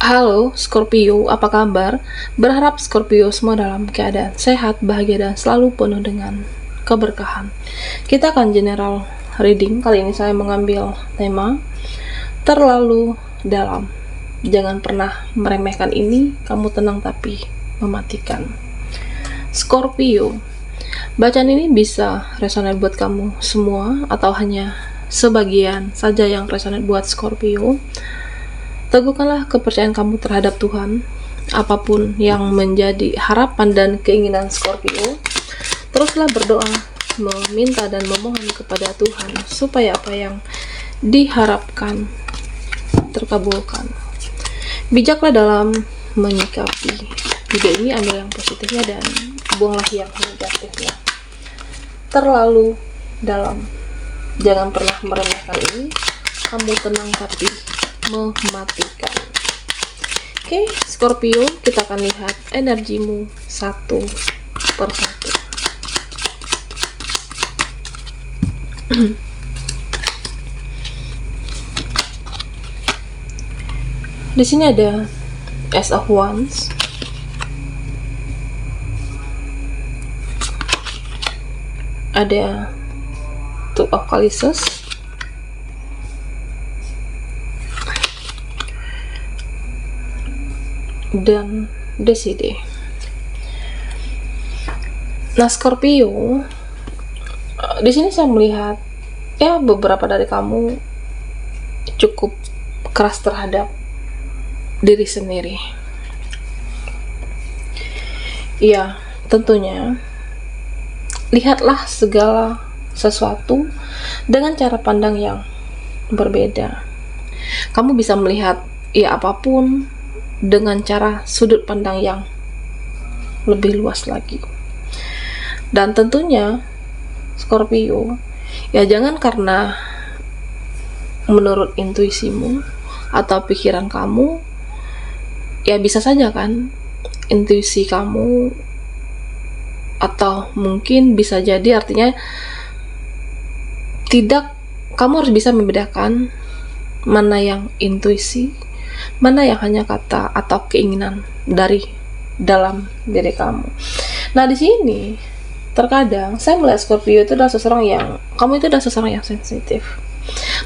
Halo Scorpio, apa kabar? Berharap Scorpio semua dalam keadaan sehat, bahagia, dan selalu penuh dengan keberkahan. Kita akan general reading. Kali ini saya mengambil tema terlalu dalam. Jangan pernah meremehkan ini, kamu tenang tapi mematikan. Scorpio, bacaan ini bisa resonate buat kamu semua atau hanya sebagian saja yang resonate buat Scorpio. Teguhkanlah kepercayaan kamu terhadap Tuhan. Apapun yang menjadi harapan dan keinginan Scorpio, teruslah berdoa, meminta dan memohon kepada Tuhan supaya apa yang diharapkan terkabulkan. Bijaklah dalam menyikapi. Video ini ambil yang positifnya dan buanglah yang negatifnya. Terlalu dalam. Jangan pernah meremehkan ini. Kamu tenang tapi mematikan. Oke, Scorpio, kita akan lihat energimu satu persatu. Di sini ada Ace of Wands, ada Two of Chalices, dan Decide. Nah, Scorpio, di sini saya melihat ya beberapa dari kamu cukup keras terhadap diri sendiri. Ya, tentunya lihatlah segala sesuatu dengan cara pandang yang berbeda. Kamu bisa melihat ya apapun dengan cara sudut pandang yang lebih luas lagi. Dan tentunya Scorpio, ya jangan karena menurut intuisimu atau pikiran kamu, ya bisa saja kan intuisi kamu, atau mungkin bisa jadi artinya tidak, kamu harus bisa membedakan mana yang intuisi, mana yang hanya kata atau keinginan dari dalam diri kamu. Nah, di sini terkadang saya melihat Scorpio itu adalah seseorang yang, kamu itu adalah seseorang yang sensitif,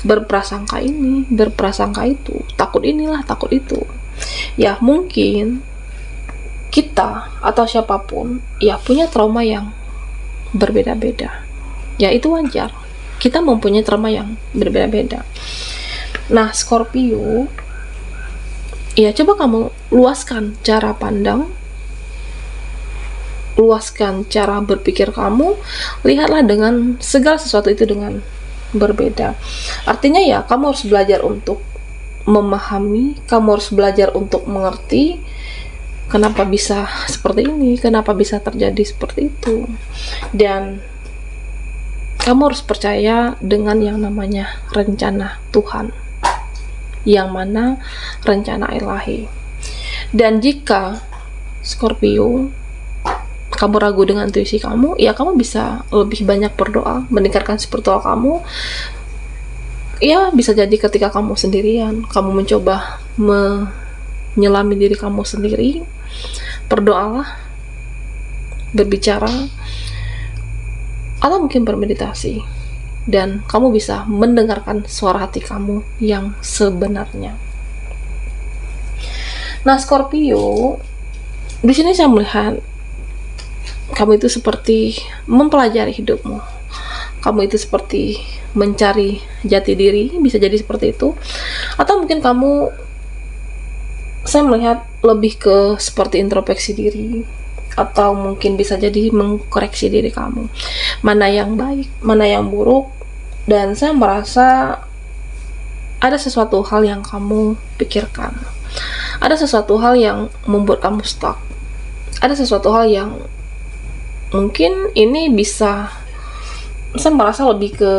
berprasangka ini, berprasangka itu, takut inilah, takut itu. Ya mungkin kita atau siapapun ya punya trauma yang berbeda-beda. Ya itu wajar, kita mempunyai trauma yang berbeda-beda. Nah, Scorpio, ya coba kamu luaskan cara pandang, luaskan cara berpikir kamu, lihatlah dengan segala sesuatu itu dengan berbeda. Artinya ya kamu harus belajar untuk memahami, kamu harus belajar untuk mengerti kenapa bisa seperti ini, kenapa bisa terjadi seperti itu. Dan kamu harus percaya dengan yang namanya rencana Tuhan, yang mana rencana ilahi. Dan jika Scorpio kamu ragu dengan intuisi kamu, ya kamu bisa lebih banyak berdoa, meningkatkan spiritual kamu. Ya bisa jadi ketika kamu sendirian, kamu mencoba menyelami diri kamu sendiri, berdoalah, berbicara, atau mungkin bermeditasi, dan kamu bisa mendengarkan suara hati kamu yang sebenarnya. Nah, Scorpio, di sini saya melihat kamu itu seperti mempelajari hidupmu. Kamu itu seperti mencari jati diri, bisa jadi seperti itu. Atau mungkin kamu, saya melihat lebih ke seperti introspeksi diri, atau mungkin bisa jadi mengkoreksi diri kamu. Mana yang baik, mana yang buruk. Dan saya merasa ada sesuatu hal yang kamu pikirkan. Ada sesuatu hal yang membuat kamu stuck. Ada sesuatu hal yang mungkin ini bisa, saya merasa lebih ke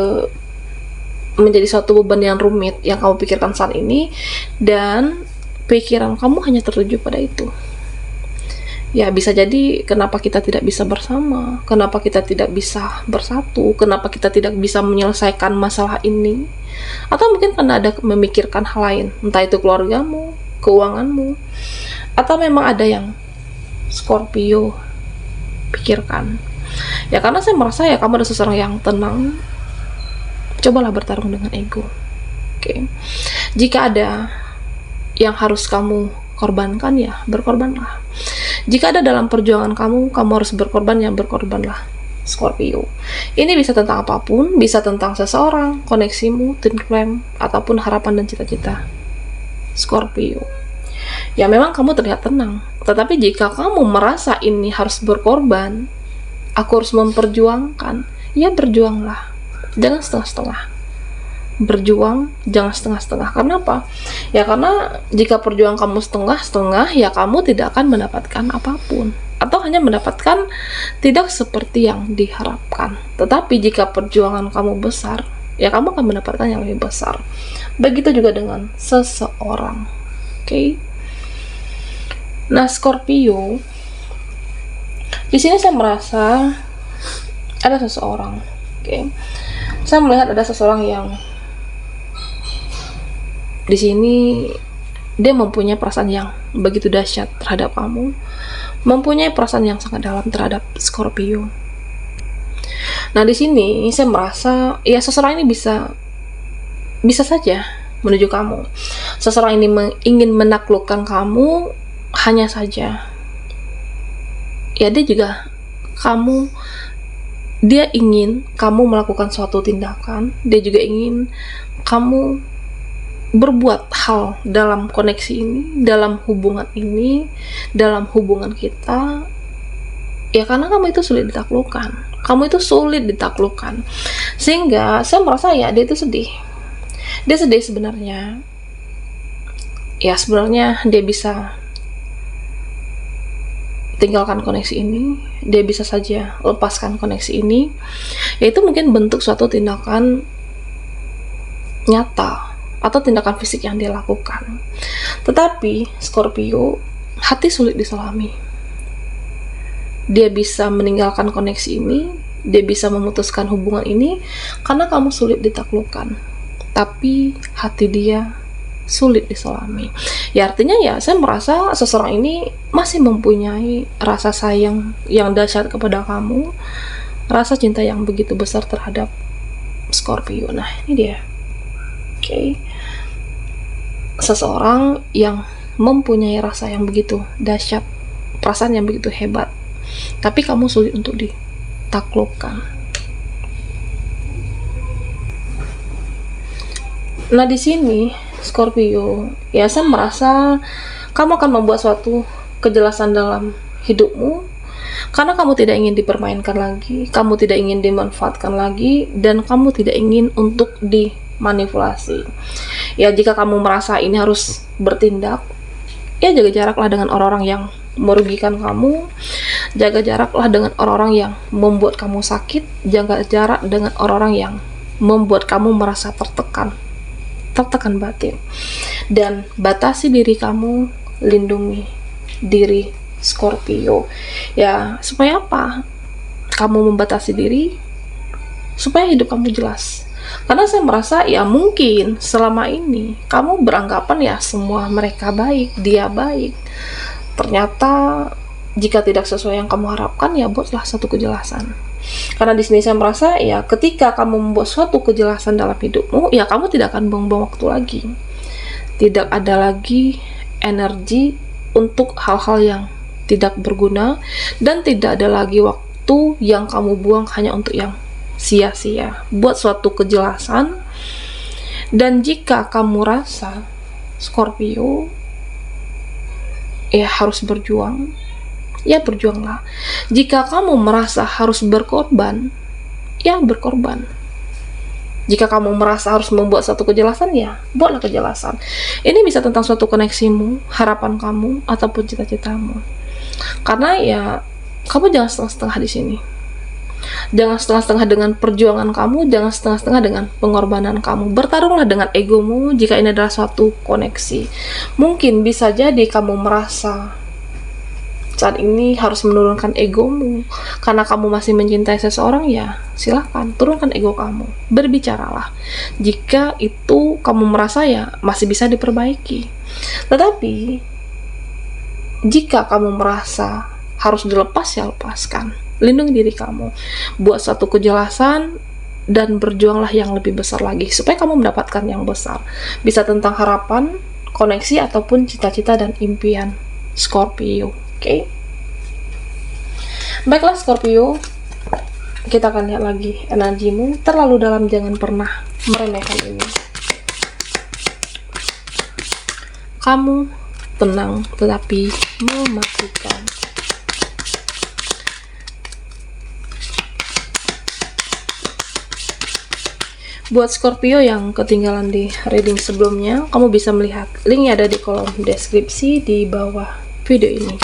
menjadi suatu beban yang rumit yang kamu pikirkan saat ini, dan pikiran kamu hanya tertuju pada itu. Ya bisa jadi kenapa kita tidak bisa bersama, kenapa kita tidak bisa bersatu, kenapa kita tidak bisa menyelesaikan masalah ini, atau mungkin karena ada memikirkan hal lain, entah itu keluargamu, keuanganmu, atau memang ada yang Scorpio pikirkan. Ya karena saya merasa ya kamu adalah seseorang yang tenang. Cobalah bertarung dengan ego. Oke. Jika ada yang harus kamu korbankan, ya berkorbanlah. Jika ada dalam perjuangan kamu harus berkorban, ya berkorbanlah, Scorpio. Ini bisa tentang apapun, bisa tentang seseorang, koneksimu, twin flame, ataupun harapan dan cita-cita, Scorpio. Ya memang kamu terlihat tenang, tetapi jika kamu merasa ini harus berkorban, aku harus memperjuangkan, ya berjuanglah. Jangan setengah-setengah. Berjuang jangan setengah-setengah. Karena apa? Ya karena jika perjuangan kamu setengah-setengah, ya kamu tidak akan mendapatkan apapun, atau hanya mendapatkan tidak seperti yang diharapkan. Tetapi jika perjuangan kamu besar, ya kamu akan mendapatkan yang lebih besar. Begitu juga dengan seseorang. Oke. Nah, Scorpio, di sini saya merasa ada seseorang. Oke. Saya melihat ada seseorang yang di sini dia mempunyai perasaan yang begitu dahsyat terhadap kamu, mempunyai perasaan yang sangat dalam terhadap Scorpio. Nah, di sini saya merasa ya seseorang ini bisa saja menuju kamu. Seseorang ini ingin menaklukkan kamu, hanya saja ya dia ingin kamu melakukan suatu tindakan, dia juga ingin kamu berbuat hal dalam koneksi ini, dalam hubungan ini, dalam hubungan kita, ya karena kamu itu sulit ditaklukkan, sehingga saya merasa ya dia sedih sebenarnya. Ya sebenarnya dia bisa tinggalkan koneksi ini, dia bisa saja lepaskan koneksi ini, yaitu mungkin bentuk suatu tindakan nyata atau tindakan fisik yang dia lakukan. Tetapi Scorpio, hati sulit diselami. Dia bisa meninggalkan koneksi ini, dia bisa memutuskan hubungan ini karena kamu sulit ditaklukkan, tapi hati dia sulit diselami. Ya artinya ya saya merasa seseorang ini masih mempunyai rasa sayang yang dahsyat kepada kamu, rasa cinta yang begitu besar terhadap Scorpio. Nah ini dia. Oke. Seseorang yang mempunyai rasa yang begitu dahsyat, perasaan yang begitu hebat, tapi kamu sulit untuk ditaklukkan. Nah di sini Scorpio, ya saya merasa kamu akan membuat suatu kejelasan dalam hidupmu, karena kamu tidak ingin dipermainkan lagi, kamu tidak ingin dimanfaatkan lagi, dan kamu tidak ingin untuk dimanipulasi. Ya jika kamu merasa ini harus bertindak, ya jaga jaraklah dengan orang-orang yang merugikan kamu, jaga jaraklah dengan orang-orang yang membuat kamu sakit, jaga jarak dengan orang-orang yang membuat kamu merasa tertekan batin, dan batasi diri kamu, lindungi diri Scorpio. Ya supaya apa? Kamu membatasi diri supaya hidup kamu jelas. Karena saya merasa ya mungkin selama ini kamu beranggapan ya semua mereka baik, dia baik. Ternyata jika tidak sesuai yang kamu harapkan, ya buatlah satu kejelasan. Karena di sini saya merasa ya ketika kamu membuat suatu kejelasan dalam hidupmu, ya kamu tidak akan buang-buang waktu lagi. Tidak ada lagi energi untuk hal-hal yang tidak berguna, dan tidak ada lagi waktu yang kamu buang hanya untuk yang sia-sia. Buat suatu kejelasan. Dan jika kamu rasa Scorpio ya harus berjuang, ya berjuanglah. Jika kamu merasa harus berkorban, ya berkorban. Jika kamu merasa harus membuat satu kejelasan, ya buatlah kejelasan. Ini bisa tentang suatu koneksimu, harapan kamu, ataupun cita-citamu. Karena ya kamu jangan setengah-setengah di sini. Jangan setengah-setengah dengan perjuangan kamu, jangan setengah-setengah dengan pengorbanan kamu. Bertarunglah dengan egomu jika ini adalah suatu koneksi. Mungkin bisa jadi kamu merasa saat ini harus menurunkan egomu karena kamu masih mencintai seseorang, ya silahkan turunkan ego kamu, berbicaralah jika itu kamu merasa ya masih bisa diperbaiki. Tetapi jika kamu merasa harus dilepas, ya lepaskan, lindungi diri kamu, buat suatu kejelasan dan berjuanglah yang lebih besar lagi supaya kamu mendapatkan yang besar, bisa tentang harapan, koneksi, ataupun cita-cita dan impian Scorpio. Oke. Baiklah Scorpio, kita akan lihat lagi energimu. Terlalu dalam, jangan pernah meremehkan ini. Kamu tenang tetapi mematikan. Buat Scorpio yang ketinggalan di reading sebelumnya, kamu bisa melihat linknya ada di kolom deskripsi di bawah video ini.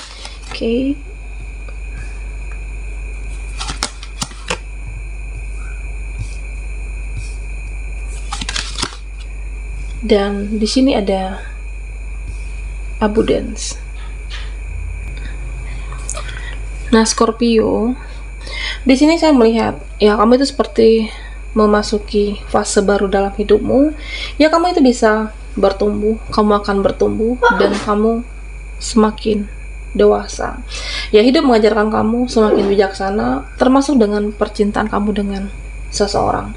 Oke. Dan di sini ada abundance. Nah, Scorpio, di sini saya melihat ya kamu itu seperti memasuki fase baru dalam hidupmu. Ya kamu itu bisa bertumbuh, kamu akan bertumbuh dan kamu semakin dewasa. Ya hidup mengajarkan kamu semakin bijaksana, termasuk dengan percintaan kamu dengan seseorang.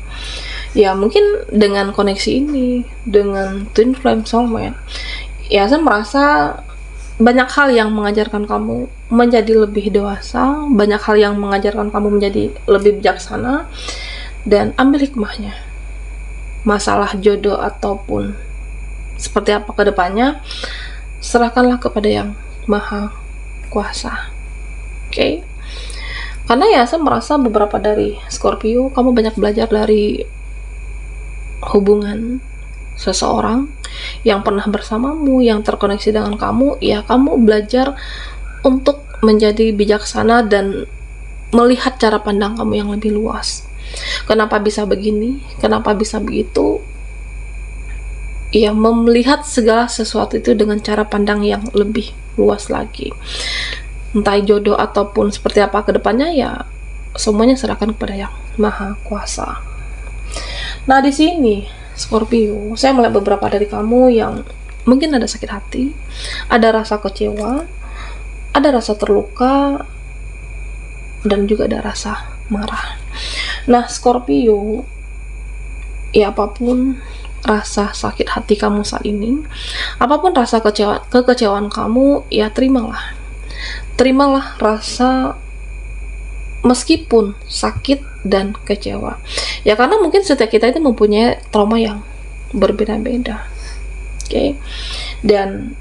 Ya mungkin dengan koneksi ini, dengan twin flame soulmate, ya saya merasa banyak hal yang mengajarkan kamu menjadi lebih dewasa, banyak hal yang mengajarkan kamu menjadi lebih bijaksana, dan ambil hikmahnya. Masalah jodoh ataupun seperti apa ke depannya, serahkanlah kepada yang maha kuasa. Oke. Karena ya saya merasa beberapa dari Scorpio, kamu banyak belajar dari hubungan seseorang yang pernah bersamamu, yang terkoneksi dengan kamu. Ya kamu belajar untuk menjadi bijaksana dan melihat cara pandang kamu yang lebih luas. Kenapa bisa begini, kenapa bisa begitu, ya melihat segala sesuatu itu dengan cara pandang yang lebih luas lagi. Entah jodoh ataupun seperti apa ke depannya, ya semuanya serahkan kepada yang maha kuasa. Nah di sini Scorpio, saya melihat beberapa dari kamu yang mungkin ada sakit hati, ada rasa kecewa, ada rasa terluka, dan juga ada rasa marah. Nah Scorpio, ya apapun rasa sakit hati kamu saat ini, apapun rasa kekecewaan kamu, ya terimalah rasa meskipun sakit dan kecewa. Ya karena mungkin setiap kita itu mempunyai trauma yang berbeda-beda. Oke. Dan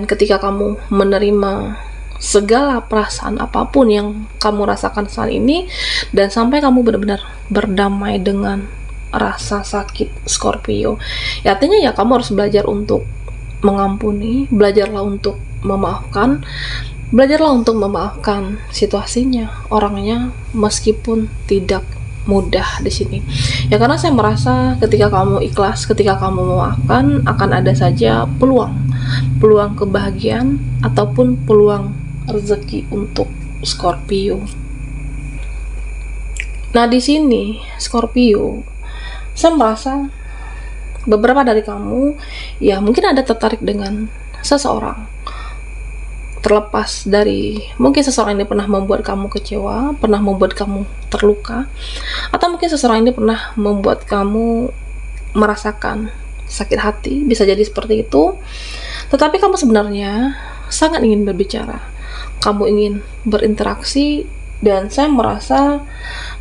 ketika kamu menerima segala perasaan apapun yang kamu rasakan saat ini, dan sampai kamu benar-benar berdamai dengan rasa sakit Scorpio, ya artinya ya kamu harus belajar untuk mengampuni, belajarlah untuk memaafkan, belajarlah untuk memaafkan situasinya, orangnya, meskipun tidak mudah di sini. Ya karena saya merasa ketika kamu ikhlas, ketika kamu memaafkan, akan ada saja peluang kebahagiaan ataupun peluang rezeki untuk Scorpio. Nah di sini Scorpio, saya merasa beberapa dari kamu ya mungkin ada tertarik dengan seseorang, terlepas dari mungkin seseorang ini pernah membuat kamu kecewa, pernah membuat kamu terluka, atau mungkin seseorang ini pernah membuat kamu merasakan sakit hati, bisa jadi seperti itu. Tetapi kamu sebenarnya sangat ingin berbicara, kamu ingin berinteraksi, dan saya merasa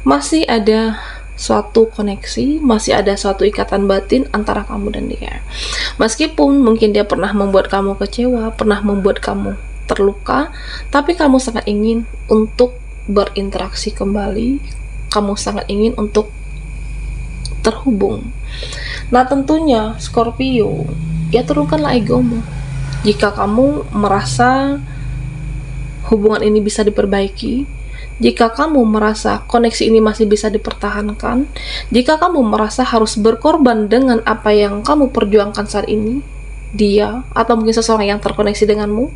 masih ada suatu koneksi, masih ada suatu ikatan batin antara kamu dan dia. Meskipun mungkin dia pernah membuat kamu kecewa, pernah membuat kamu terluka, tapi kamu sangat ingin untuk berinteraksi kembali, kamu sangat ingin untuk terhubung. Nah tentunya Scorpio, ya turunkanlah egomu. Jika kamu merasa hubungan ini bisa diperbaiki, jika kamu merasa koneksi ini masih bisa dipertahankan, jika kamu merasa harus berkorban dengan apa yang kamu perjuangkan saat ini, dia atau mungkin seseorang yang terkoneksi denganmu,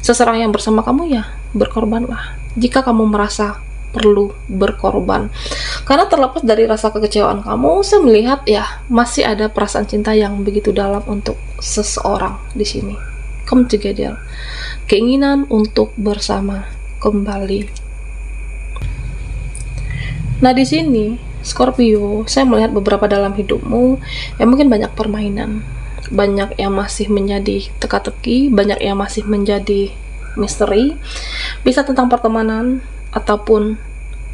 seseorang yang bersama kamu, ya berkorbanlah jika kamu merasa perlu berkorban. Karena terlepas dari rasa kekecewaan kamu, saya melihat ya masih ada perasaan cinta yang begitu dalam untuk seseorang di sini. Come together, keinginan untuk bersama kembali. Nah, di sini Scorpio, saya melihat beberapa dalam hidupmu yang mungkin banyak permainan, banyak yang masih menjadi teka-teki, banyak yang masih menjadi misteri, bisa tentang pertemanan ataupun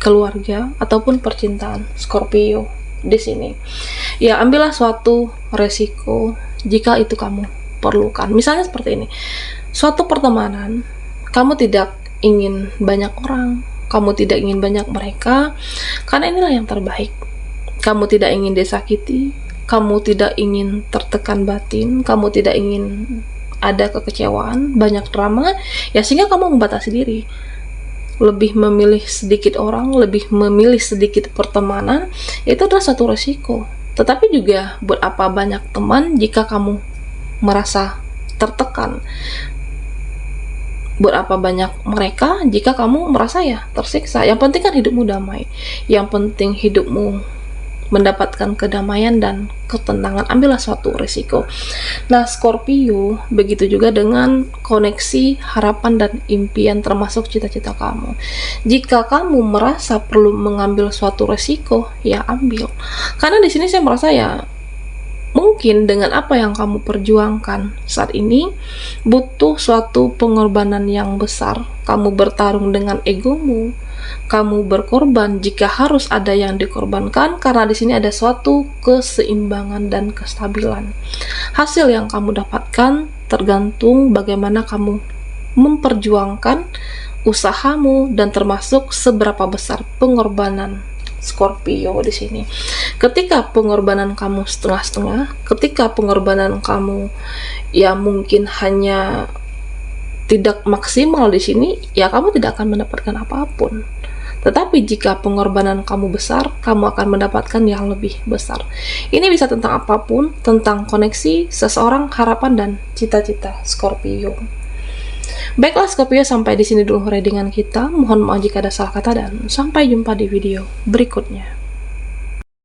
keluarga ataupun percintaan. Scorpio di sini, ya ambillah suatu resiko jika itu kamu perlukan. Misalnya seperti ini, suatu pertemanan, kamu tidak ingin banyak orang, kamu tidak ingin banyak mereka, karena inilah yang terbaik. Kamu tidak ingin disakiti, kamu tidak ingin tertekan batin, kamu tidak ingin ada kekecewaan, banyak drama, ya sehingga kamu membatasi diri, lebih memilih sedikit orang, lebih memilih sedikit pertemanan. Itu adalah satu resiko. Tetapi juga buat apa banyak teman jika kamu merasa tertekan? Buat apa banyak mereka jika kamu merasa ya tersiksa? Yang penting kan hidupmu damai, yang penting hidupmu mendapatkan kedamaian dan ketenangan. Ambillah suatu risiko. Nah, Scorpio, begitu juga dengan koneksi harapan dan impian termasuk cita-cita kamu. Jika kamu merasa perlu mengambil suatu risiko, ya ambil. Karena di sini saya merasa ya mungkin dengan apa yang kamu perjuangkan saat ini butuh suatu pengorbanan yang besar. Kamu bertarung dengan egomu, kamu berkorban jika harus ada yang dikorbankan, karena di sini ada suatu keseimbangan dan kestabilan. Hasil yang kamu dapatkan tergantung bagaimana kamu memperjuangkan usahamu dan termasuk seberapa besar pengorbanan Scorpio di sini. Ketika pengorbanan kamu setengah-setengah, ketika pengorbanan kamu ya mungkin hanya tidak maksimal di sini, ya kamu tidak akan mendapatkan apapun. Tetapi jika pengorbanan kamu besar, kamu akan mendapatkan yang lebih besar. Ini bisa tentang apapun, tentang koneksi, seseorang, harapan, dan cita-cita Scorpio. Baiklah Scorpio, sampai di sini dulu readingan kita. Mohon maaf jika ada salah kata dan sampai jumpa di video berikutnya.